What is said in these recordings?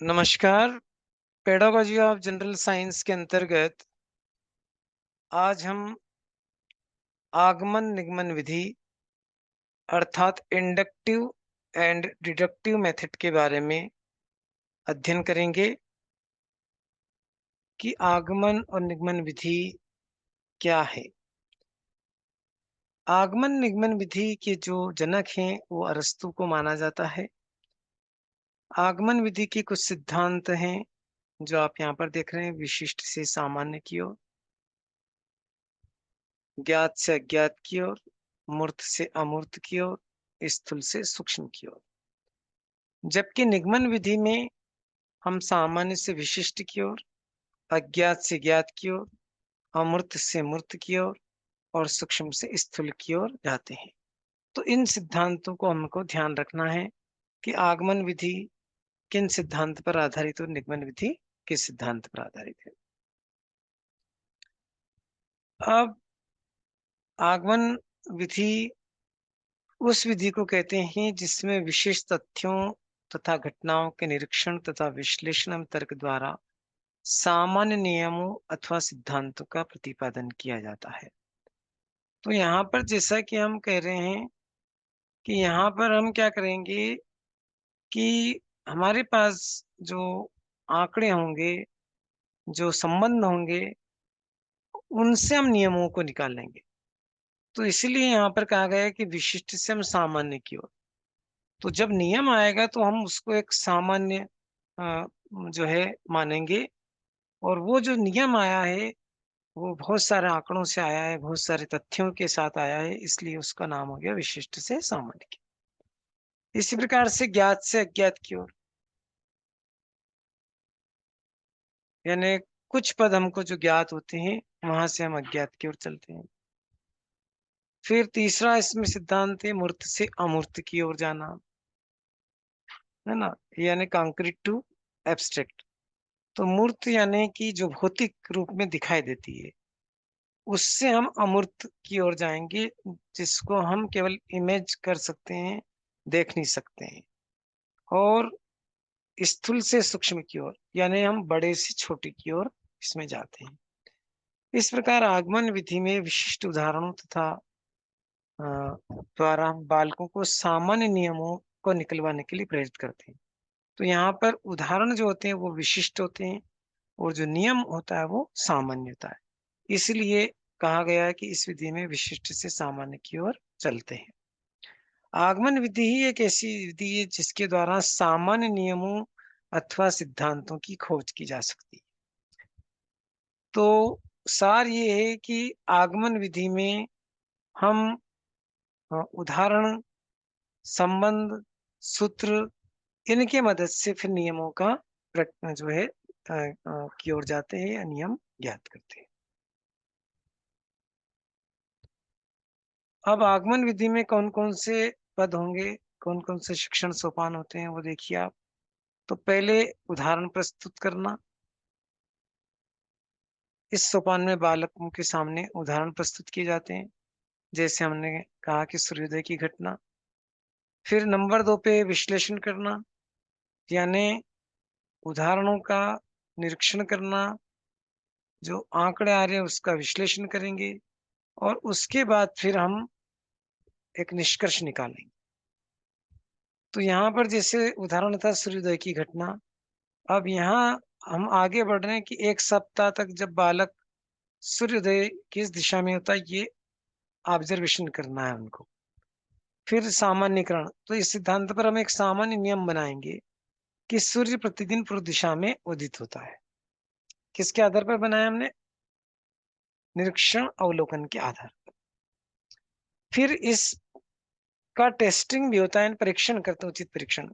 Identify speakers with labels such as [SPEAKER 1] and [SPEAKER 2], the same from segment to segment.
[SPEAKER 1] नमस्कार। Pedagogy of general science के अंतर्गत आज हम आगमन निगमन विधि अर्थात इंडक्टिव एंड डिडक्टिव मेथड के बारे में अध्ययन करेंगे कि आगमन और निगमन विधि क्या है। आगमन निगमन विधि के जो जनक हैं वो अरस्तु को माना जाता है। आगमन विधि के कुछ सिद्धांत हैं जो आप यहाँ पर देख रहे हैं, विशिष्ट से सामान्य की ओर, ज्ञात से अज्ञात की ओर, मूर्त से अमूर्त की ओर, स्थूल से सूक्ष्म की ओर। जबकि निगमन विधि में हम सामान्य से विशिष्ट की ओर, अज्ञात से ज्ञात की ओर, अमूर्त से मूर्त की ओर और सूक्ष्म से स्थूल की ओर जाते हैं। तो इन सिद्धांतों को हमको ध्यान रखना है कि आगमन विधि किन सिद्धांत पर आधारित और निगमन विधि किस सिद्धांत पर आधारित है। अब आगमन विधि उस विधि को कहते हैं जिसमें विशेष तथ्यों तथा घटनाओं के निरीक्षण तथा विश्लेषण एवं तर्क द्वारा सामान्य नियमों अथवा सिद्धांतों का प्रतिपादन किया जाता है। तो यहाँ पर जैसा कि हम कह रहे हैं कि यहाँ पर हम क्या करेंगे कि हमारे पास जो आंकड़े होंगे, जो संबंध होंगे, उनसे हम नियमों को निकाल लेंगे। तो इसीलिए यहाँ पर कहा गया है कि विशिष्ट से हम सामान्य की ओर। तो जब नियम आएगा तो हम उसको एक सामान्य अ, जो है मानेंगे, और वो जो नियम आया है वो बहुत सारे आंकड़ों से आया है, बहुत सारे तथ्यों के साथ आया है, इसलिए उसका नाम हो गया विशिष्ट से सामान्य की। इसी प्रकार से ज्ञात से अज्ञात की ओर, यानी कुछ पद हमको जो ज्ञात होते हैं वहां से हम अज्ञात की ओर चलते हैं। फिर तीसरा इसमें सिद्धांत है मूर्त से अमूर्त की ओर जाना, है ना, यानी कॉन्क्रीट टू एब्स्ट्रैक्ट। तो मूर्त यानी कि जो भौतिक रूप में दिखाई देती है, उससे हम अमूर्त की ओर जाएंगे, जिसको हम केवल इमेज कर सकते हैं, देख नहीं सकते हैं। और स्थूल से सूक्ष्म की ओर, यानी हम बड़े से छोटे की ओर इसमें जाते हैं। इस प्रकार आगमन विधि में विशिष्ट उदाहरणों तथा अ, द्वारा हम बालकों को सामान्य नियमों को निकलवाने के लिए प्रेरित करते हैं। तो यहाँ पर उदाहरण जो होते हैं वो विशिष्ट होते हैं, और जो नियम होता है वो सामान्य होता है। इसलिए कहा गया है कि इस विधि में विशिष्ट से सामान्य की ओर चलते हैं। आगमन विधि ही एक ऐसी विधि है जिसके द्वारा सामान्य नियमों अथवा सिद्धांतों की खोज की जा सकती है। तो सार ये है कि आगमन विधि में हम उदाहरण, संबंध, सूत्र, इनके मदद से फिर नियमों का जो है की ओर जाते हैं या नियम ज्ञात करते हैं। अब आगमन विधि में कौन कौन से पद होंगे, कौन कौन से शिक्षण सोपान होते हैं वो देखिए आप। तो पहले उदाहरण प्रस्तुत करना। इस सोपान में बालकों के सामने उदाहरण प्रस्तुत किए जाते हैं, जैसे हमने कहा कि सूर्योदय की घटना। फिर नंबर 2 पे विश्लेषण करना, यानी उदाहरणों का निरीक्षण करना, जो आंकड़े आ रहे हैं उसका विश्लेषण करेंगे, और उसके बाद फिर हम एक निष्कर्ष निकालेंगे। तो यहाँ पर जैसे उदाहरण था सूर्योदय की घटना। अब यहाँ हम आगे बढ़ रहे हैं कि 1 सप्ताह तक जब बालक सूर्योदय किस दिशा में होता है ये ऑब्जर्वेशन करना है उनको। फिर सामान्यीकरण, तो इस सिद्धांत पर हम एक सामान्य नियम बनाएंगे कि सूर्य प्रतिदिन पूर्व दिशा में उदित होता है। किसके आधार पर बनाया हमने? निरीक्षण अवलोकन के आधार पर। फिर इसका टेस्टिंग भी होता है, परीक्षण करते हैं, उचित परीक्षण।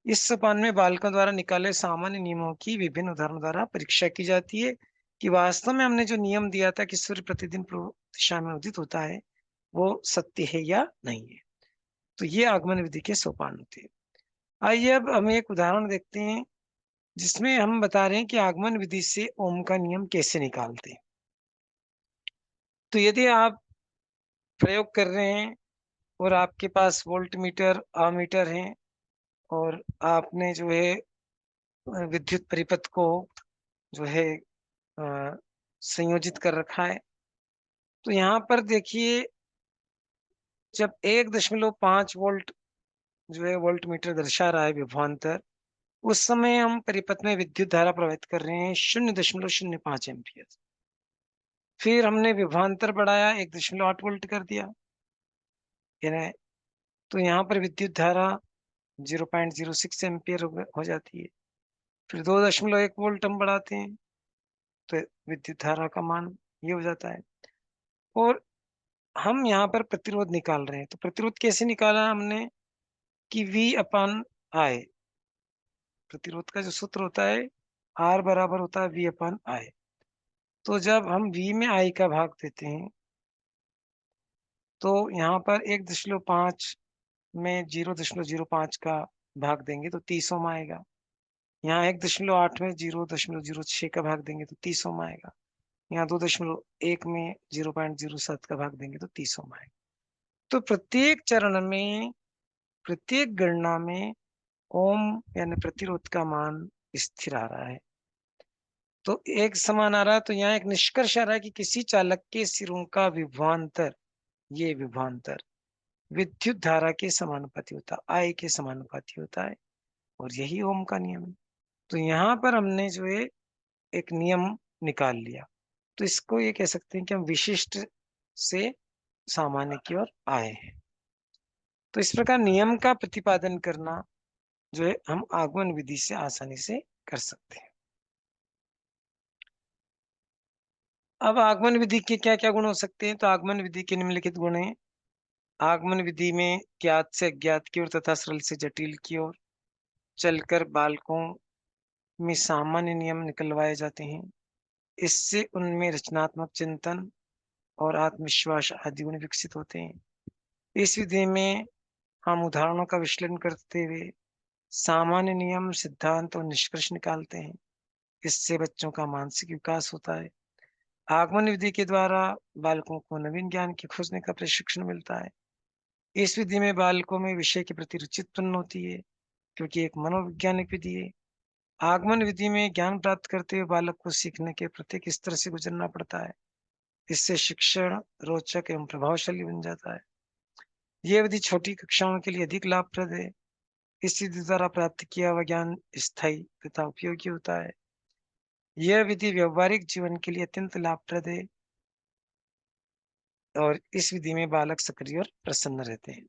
[SPEAKER 1] इस सोपान में बालकों द्वारा निकाले सामान्य नियमों की विभिन्न उदाहरणों द्वारा परीक्षा की जाती है कि वास्तव में हमने जो नियम दिया था कि सूर्य प्रतिदिन पूर्व दिशा में उदित होता है वो सत्य है या नहीं है। तो ये आगमन विधि के सोपान होते हैं। आइए अब हम एक उदाहरण देखते हैं जिसमें हम बता रहे हैं कि आगमन विधि से ओम का नियम कैसे निकालते हैं। तो यदि आप प्रयोग कर रहे हैं और आपके पास वोल्ट मीटर, अमीटर हैं, और आपने जो है विद्युत परिपथ को जो है अ, संयोजित कर रखा है। तो यहाँ पर देखिए, जब 1.5 वोल्ट जो है वोल्ट मीटर दर्शा रहा है विभवांतर, उस समय हम परिपथ में विद्युत धारा प्रवाहित कर रहे हैं 0.05 एम्पियर। फिर हमने विभवांतर बढ़ाया, 1.8 वोल्ट कर दिया, यानी तो यहाँ पर विद्युत धारा 0.06 एम्पियर हो जाती है। फिर 2.1 वोल्ट हम बढ़ाते हैं, तो विद्युत धारा का मान ये हो जाता है। और हम यहाँ पर प्रतिरोध निकाल रहे हैं, तो प्रतिरोध कैसे निकाला हमने कि V अपान I, प्रतिरोध का जो सूत्र होता है R बराबर होता है V अपान I। तो जब हम V में I का भाग देते हैं, तो यहाँ पर 1.5 में 0.05 का भाग देंगे तो 30 ओम आएगा। यहाँ 1.8 में 0.06 का भाग देंगे तो 30 ओम आएगा। यहाँ 2.1 में 0.07 का भाग देंगे तो 30 ओम आएगा। तो प्रत्येक चरण में, प्रत्येक गणना में ओम यानी प्रतिरोध का मान स्थिर आ रहा है, तो एक समान आ रहा है। तो यहाँ एक निष्कर्ष आ रहा है कि किसी चालक के सिरों का विभवांतर, ये विभवांतर विद्युत धारा के समानुपाती होता है, आई के समानुपाती होता है, और यही ओम का नियम है। तो यहाँ पर हमने जो है एक नियम निकाल लिया। तो इसको ये कह सकते हैं कि हम विशिष्ट से सामान्य की ओर आए हैं। तो इस प्रकार नियम का प्रतिपादन करना जो है हम आगमन विधि से आसानी से कर सकते हैं। अब आगमन विधि के क्या क्या गुण हो सकते हैं? तो आगमन विधि के निम्नलिखित गुण हैं। आगमन विधि में ज्ञात से अज्ञात की ओर तथा सरल से जटिल की ओर चलकर बालकों में सामान्य नियम निकलवाए जाते हैं। इससे उनमें रचनात्मक चिंतन और आत्मविश्वास आदि गुण विकसित होते हैं। इस विधि में हम उदाहरणों का विश्लेषण करते हुए सामान्य नियम, सिद्धांत और निष्कर्ष निकालते हैं। इससे बच्चों का मानसिक विकास होता है। आगमन विधि के द्वारा बालकों को नवीन ज्ञान की खोजने का प्रशिक्षण मिलता है। इस विधि में बालकों में विषय के प्रति रुचि उत्पन्न होती है, क्योंकि एक मनोवैज्ञानिक विधि है। आगमन विधि में ज्ञान प्राप्त करते हुए बालक को सीखने के प्रत्येक स्तर से गुजरना पड़ता है। इससे शिक्षण रोचक एवं प्रभावशाली बन जाता है। यह विधि छोटी कक्षाओं के लिए अधिक लाभप्रद है। इस विधि द्वारा प्राप्त किया हुआ ज्ञान स्थायी तथा उपयोगी होता है। यह विधि व्यवहारिक जीवन के लिए अत्यंत लाभप्रद है, और इस विधि में बालक सक्रिय और प्रसन्न रहते हैं।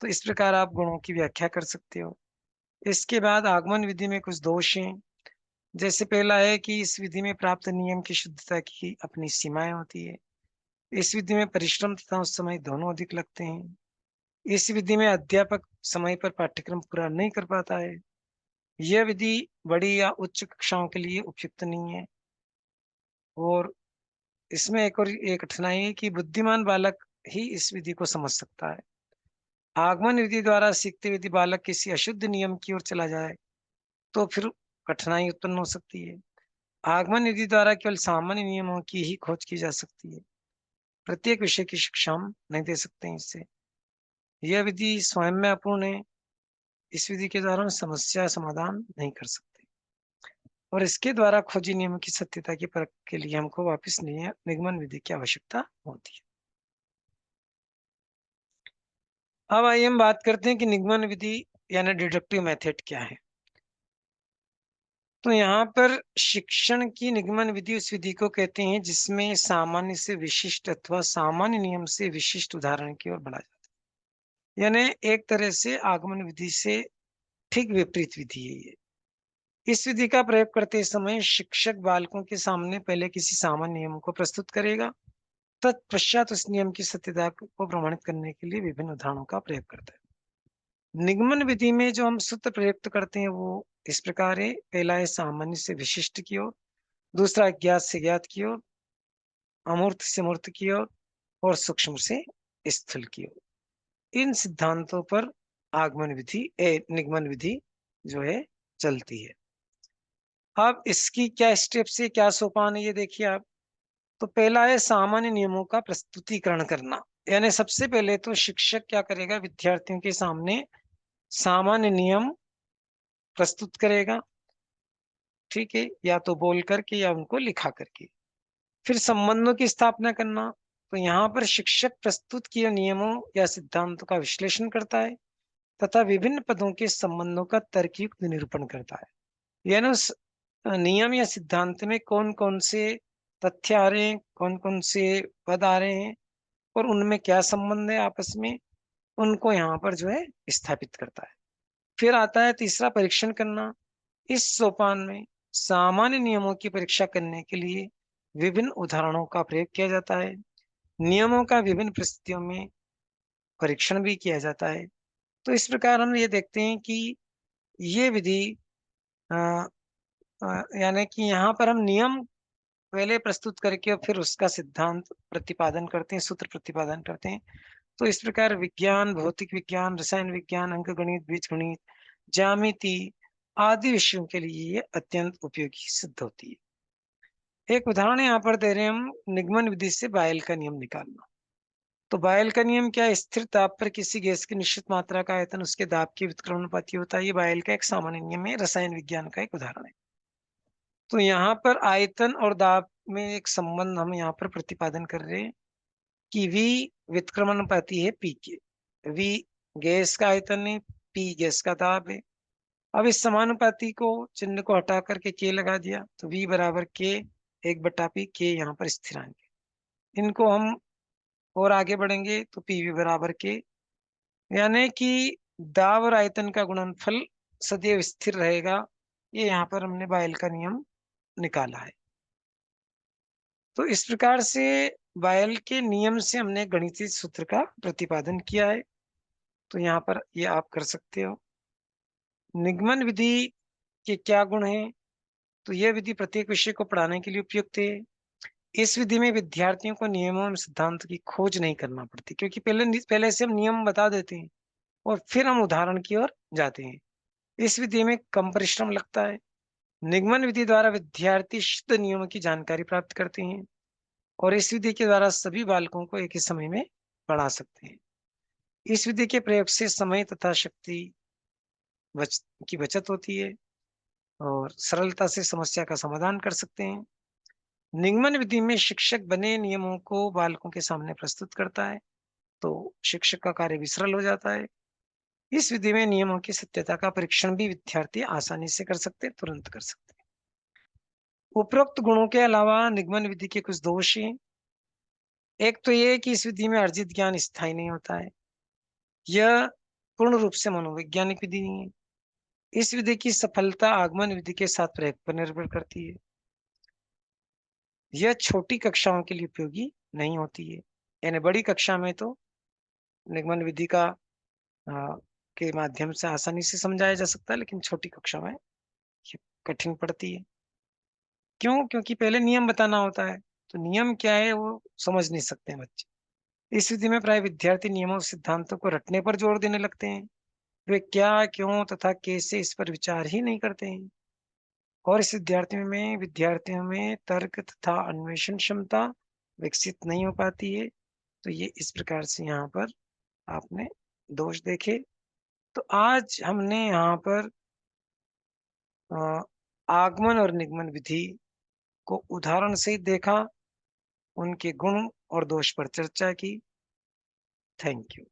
[SPEAKER 1] तो इस प्रकार आप गुणों की व्याख्या कर सकते हो। इसके बाद आगमन विधि में कुछ दोष हैं। जैसे पहला है कि इस विधि में प्राप्त नियम की शुद्धता की अपनी सीमाएं होती है। इस विधि में परिश्रम तथा उस समय दोनों अधिक लगते हैं। इस विधि में अध्यापक समय पर पाठ्यक्रम पूरा नहीं कर पाता है। यह विधि बड़ी या उच्च कक्षाओं के लिए उपयुक्त नहीं है। और इसमें एक और ये कठिनाई है कि बुद्धिमान बालक ही इस विधि को समझ सकता है। आगमन विधि द्वारा सीखते हुए यदि बालक किसी अशुद्ध नियम की ओर चला जाए तो फिर कठिनाई उत्पन्न हो सकती है। आगमन विधि द्वारा केवल सामान्य नियमों की ही खोज की जा सकती है। प्रत्येक विषय की शिक्षा हम नहीं दे सकते हैं इससे। यह विधि स्वयं में अपूर्ण है। इस विधि के द्वारा हम समस्या समाधान नहीं कर सकते, और इसके द्वारा खोजी नियम की सत्यता की परख के लिए हमको वापस निगमन विधि की आवश्यकता होती है। अब आइए हम बात करते हैं कि निगमन विधि यानी डिडक्टिव मेथड क्या है। तो यहाँ पर शिक्षण की निगमन विधि उस विधि को कहते हैं जिसमें सामान्य से विशिष्ट अथवा सामान्य नियम से विशिष्ट उदाहरण की ओर बढ़ा जाता है। यानी एक तरह से आगमन विधि से ठीक विपरीत विधि है ये। इस विधि का प्रयोग करते समय शिक्षक बालकों के सामने पहले किसी सामान्य नियम को प्रस्तुत करेगा, तत्पश्चात उस नियम की सत्यता को प्रमाणित करने के लिए विभिन्न उदाहरणों का प्रयोग करता है। निगमन विधि में जो हम सूत्र प्रयुक्त करते हैं वो इस प्रकार है। पहला है सामान्य से विशिष्ट की ओर, दूसरा ज्ञात से ज्ञात की ओर, अमूर्त से मूर्त की ओर, और सूक्ष्म से स्थूल की ओर। इन सिद्धांतों पर आगमन विधि निगमन विधि जो है चलती है। अब इसकी क्या स्टेप्स है, क्या सोपान है, ये देखिए आप। तो पहला है सामान्य नियमों का प्रस्तुतिकरण करना। यानी सबसे पहले तो शिक्षक क्या करेगा, विद्यार्थियों के सामने सामान्य नियम प्रस्तुत करेगा। ठीक है? या तो बोल करके या उनको लिखा करके। फिर संबंधों की स्थापना करना, तो यहाँ पर शिक्षक प्रस्तुत किए नियमों या सिद्धांतों का विश्लेषण करता है तथा विभिन्न पदों के संबंधों का तर्कयुक्त निरूपण करता है। यानी उस नियम या सिद्धांत में कौन-कौन से तथ्य आ रहे हैं, कौन-कौन से पद आ रहे हैं और उनमें क्या संबंध है आपस में, उनको यहाँ पर जो है स्थापित करता है। फिर आता है तीसरा परीक्षण करना। इस सोपान में सामान्य नियमों की परीक्षा करने के लिए विभिन्न उदाहरणों का प्रयोग किया जाता है। नियमों का विभिन्न परिस्थितियों में परीक्षण भी किया जाता है। तो इस प्रकार हम ये देखते हैं कि ये विधि अ यानी कि यहाँ पर हम नियम पहले प्रस्तुत करके और फिर उसका सिद्धांत प्रतिपादन करते हैं, सूत्र प्रतिपादन करते हैं। तो इस प्रकार विज्ञान, भौतिक विज्ञान, रसायन विज्ञान, अंकगणित, बीजगणित, ज्यामिति आदि विषयों के लिए ये अत्यंत उपयोगी सिद्ध होती है। एक उदाहरण यहाँ पर दे रहे हैं हम, निगमन विधि से बायल का नियम निकालना। तो बायल का नियम क्या है? स्थिर दाब पर किसी गैस की निश्चित मात्रा का आयतन उसके दाब के व्युत्क्रमानुपाती होता है। ये बायल का एक सामान्य नियम है, रसायन विज्ञान का एक उदाहरण है। तो यहाँ पर आयतन और दाब में एक संबंध हम यहाँ पर प्रतिपादन कर रहे हैं कि V व्युत्क्रमानुपाती है P के। V गैस का आयतन है, P गैस का दाब है। अब इस समानुपाती को, चिन्ह को हटा करके K लगा दिया तो V बराबर K 1/P, K यहाँ पर स्थिरांक है। इनको हम और आगे बढ़ेंगे तो PV बराबर K, यानी कि दाब और आयतन का गुणनफल सदैव स्थिर रहेगा। ये यहाँ पर हमने बायल का नियम निकाला है। तो इस प्रकार से बायल के नियम से हमने गणितीय सूत्र का प्रतिपादन किया है। तो यहाँ पर ये आप कर सकते हो। निगमन विधि के क्या गुण हैं? तो यह विधि प्रत्येक विषय को पढ़ाने के लिए उपयुक्त है। इस विधि में विद्यार्थियों को नियमों एवं सिद्धांत की खोज नहीं करना पड़ती, क्योंकि पहले से हम नियम बता देते हैं और फिर हम उदाहरण की ओर जाते हैं। इस विधि में कम परिश्रम लगता है। निगमन विधि द्वारा विद्यार्थी शुद्ध नियमों की जानकारी प्राप्त करते हैं और इस विधि के द्वारा सभी बालकों को एक ही समय में पढ़ा सकते हैं। इस विधि के प्रयोग से समय तथा शक्ति की बचत होती है और सरलता से समस्या का समाधान कर सकते हैं। निगमन विधि में शिक्षक बने नियमों को बालकों के सामने प्रस्तुत करता है, तो शिक्षक का कार्य भी सरल हो जाता है। इस विधि में नियमों की सत्यता का परीक्षण भी विद्यार्थी आसानी से कर सकते हैं, तुरंत कर सकते हैं। उपरोक्त गुणों के अलावा निगमन विधि के कुछ दोष हैं। एक तो ये कि इस विधि में अर्जित ज्ञान स्थायी नहीं होता है। यह पूर्ण रूप से मनोवैज्ञानिक विधि नहीं है। इस विधि की सफलता आगमन विधि के साथ प्रयोग पर निर्भर करती है। यह छोटी कक्षाओं के लिए उपयोगी नहीं होती है। यानी बड़ी कक्षा में तो निगमन विधि का के माध्यम से आसानी से समझाया जा सकता है, लेकिन छोटी कक्षा में ये कठिन पड़ती है। क्यों? क्योंकि पहले नियम बताना होता है, तो नियम क्या है वो समझ नहीं सकते हैं बच्चे। इस विधि में प्राय विद्यार्थी नियमों और सिद्धांतों को रटने पर जोर देने लगते हैं। वे क्या, क्यों तथा कैसे इस पर विचार ही नहीं करते हैं और इस विद्यार्थियों में तर्क तथा अन्वेषण क्षमता विकसित नहीं हो पाती है। तो ये इस प्रकार से यहाँ पर आपने दोष देखे। तो आज हमने यहाँ पर अ, आगमन और निगमन विधि को उदाहरण से देखा, उनके गुण और दोष पर चर्चा की। Thank you.